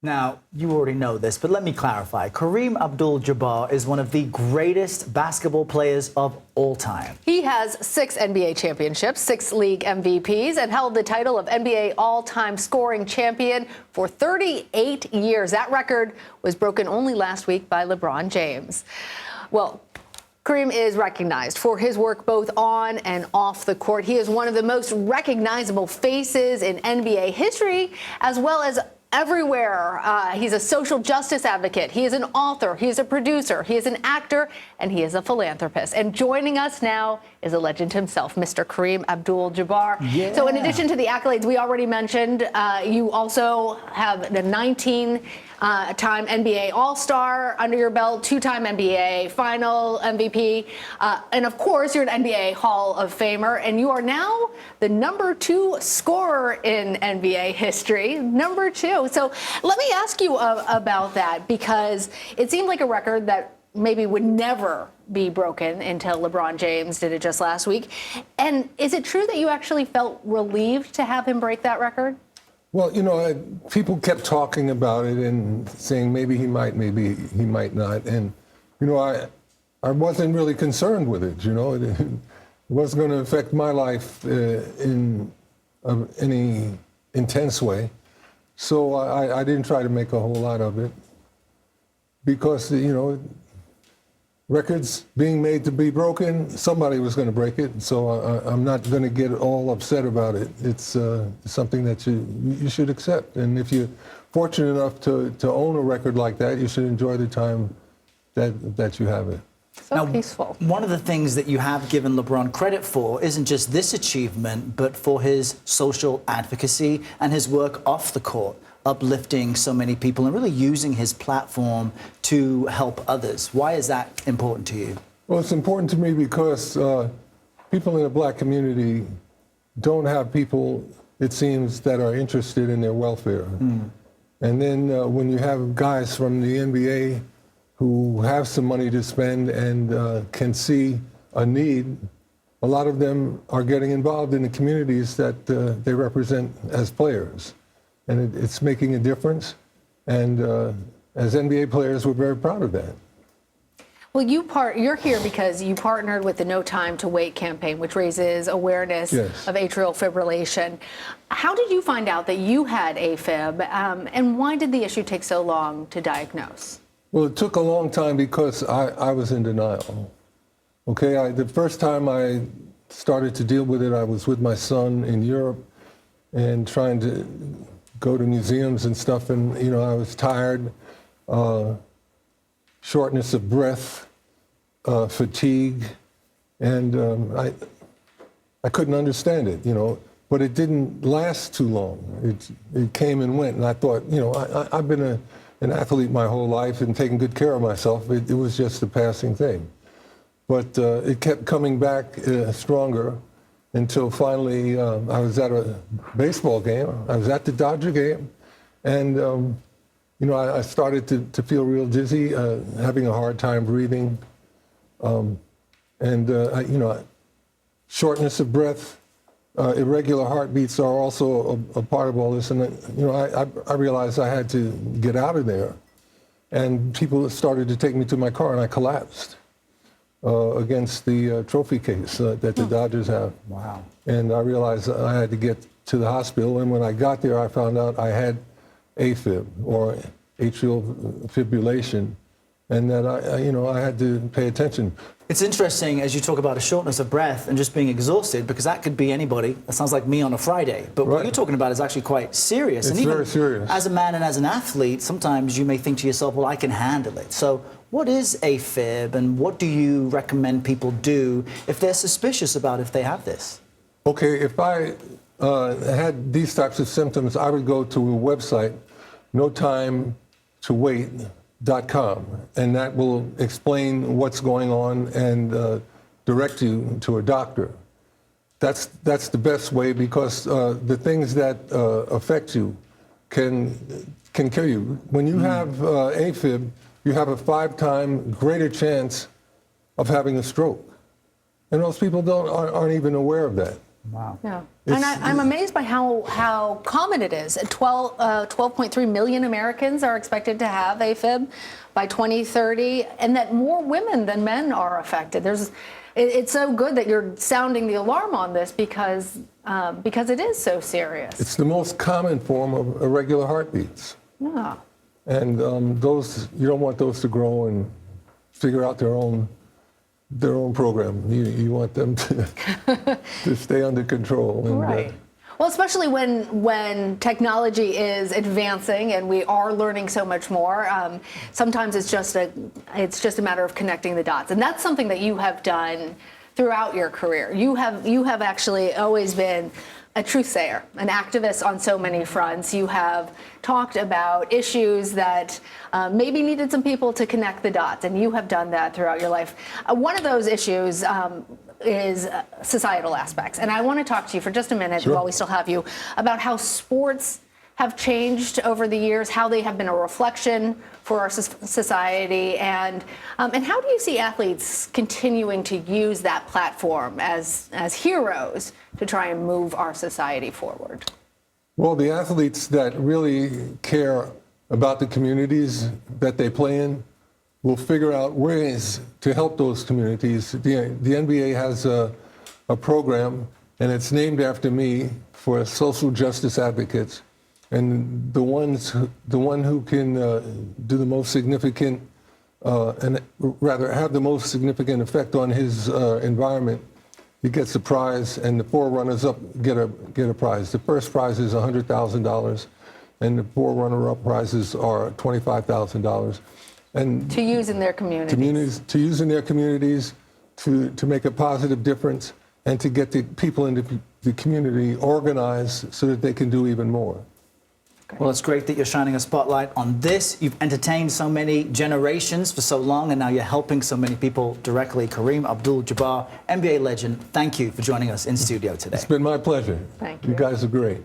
Now, you already know this, but let me clarify. Kareem Abdul-Jabbar is one of the greatest basketball players of all time. He has 6 NBA championships, 6 league MVPs, and held the title of NBA all-time scoring champion for 38 years. That record was broken only last week by LeBron James. Well, Kareem is recognized for his work both on and off the court. He is one of the most recognizable faces in NBA history, as well as everywhere. He's a social justice advocate. He is an author. He is a producer. He is an actor, and he is a philanthropist. And joining us now is a legend himself, Mr. Kareem Abdul-Jabbar. Yeah. So in addition to the accolades we already mentioned, you also have the 19-time NBA All-Star under your belt, 2-time NBA Final MVP, and of course you're an NBA Hall of Famer, and you are now the #2 scorer in NBA history, #2. So let me ask you about that, because it seemed like a record that maybe would never be broken until LeBron James did it just last week. And is it true that you actually felt relieved to have him break that record? Well, you know, people kept talking about it and saying maybe he might not. And, you know, I wasn't really concerned with it, you know. It wasn't going to affect my life in any intense way. So I didn't try to make a whole lot of it because, you know, records being made to be broken, somebody was going to break it. So I'm not going to get all upset about it. It's something that you should accept. And if you're fortunate enough to own a record like that, you should enjoy the time that you have it. So now, peaceful. One of the things that you have given LeBron credit for isn't just this achievement, but for his social advocacy and his work off the court, uplifting so many people and really using his platform to help others. Why is that important to you? Well, it's important to me because people in the black community don't have people, it seems, that are interested in their welfare. And then when you have guys from the NBA who have some money to spend and can see a need, a lot of them are getting involved in the communities that they represent as players. And it's making a difference. And as NBA players, we're very proud of that. Well, you're here because you partnered with the No Time to Wait campaign, which raises awareness of atrial fibrillation. How did you find out that you had AFib, and why did the issue take so long to diagnose? Well, it took a long time because I was in denial. Okay, the first time I started to deal with it, I was with my son in Europe and trying to go to museums and stuff, and you know, I was tired, shortness of breath, fatigue, and I couldn't understand it, you know. But it didn't last too long. It came and went, and I thought, you know, I've been an athlete my whole life and taking good care of myself. It was just a passing thing. But it kept coming back stronger until finally I was at a baseball game. I was at the Dodger game, and you know, I started to feel real dizzy, having a hard time breathing, and you know, shortness of breath, irregular heartbeats are also a part of all this. And you know, I realized I had to get out of there, and people started to take me to my car, and I collapsed against the trophy case that the Dodgers have. Wow. And I realized I had to get to the hospital, and when I got there, I found out I had afib, or atrial fibrillation, and that I had to pay attention. It's interesting as you talk about a shortness of breath and just being exhausted, because that could be anybody. That sounds like me on a Friday. But what you're talking about is actually quite serious. It's and even very serious. As a man and as an athlete, sometimes you may think to yourself, well, I can handle it. So what is AFib, and what do you recommend people do if they're suspicious about if they have this? Okay, if I had these types of symptoms, I would go to a website, notimetowait.com, and that will explain what's going on and direct you to a doctor. That's the best way, because the things that affect you can kill you. When you have AFib, you have a 5-time greater chance of having a stroke. And most people aren't even aware of that. Wow. Yeah. And I'm amazed by how common it is. 12.3 million Americans are expected to have AFib by 2030, and that more women than men are affected. It's so good that you're sounding the alarm on this because it is so serious. It's the most common form of irregular heartbeats. Yeah. And you don't want those to grow and figure out their own program. You want them to stay under control. And, right. Well, especially when technology is advancing and we are learning so much more. Sometimes it's just a matter of connecting the dots, and that's something that you have done throughout your career. You have actually always been a truth sayer, an activist on so many fronts. You have talked about issues that maybe needed some people to connect the dots, and you have done that throughout your life. One of those issues is societal aspects. And I want to talk to you for just a minute, Sure, while we still have you, about how sports have changed over the years, how they have been a reflection for our society, and how do you see athletes continuing to use that platform as heroes to try and move our society forward? Well, the athletes that really care about the communities that they play in will figure out ways to help those communities. The NBA has a program, and it's named after me, for social justice advocates. And the one who can do the most significant, and rather have the most significant effect on his environment, he gets a prize, and the 4 runners-up get a prize. The first prize is $100,000, and the 4 runner-up prizes are $25,000. And to use in their communities. To use in their communities, to make a positive difference, and to get the people in the community organized so that they can do even more. Well, it's great that you're shining a spotlight on this. You've entertained so many generations for so long, and now you're helping so many people directly. Kareem Abdul-Jabbar, NBA legend, thank you for joining us in studio today. It's been my pleasure. Thank you. You guys are great.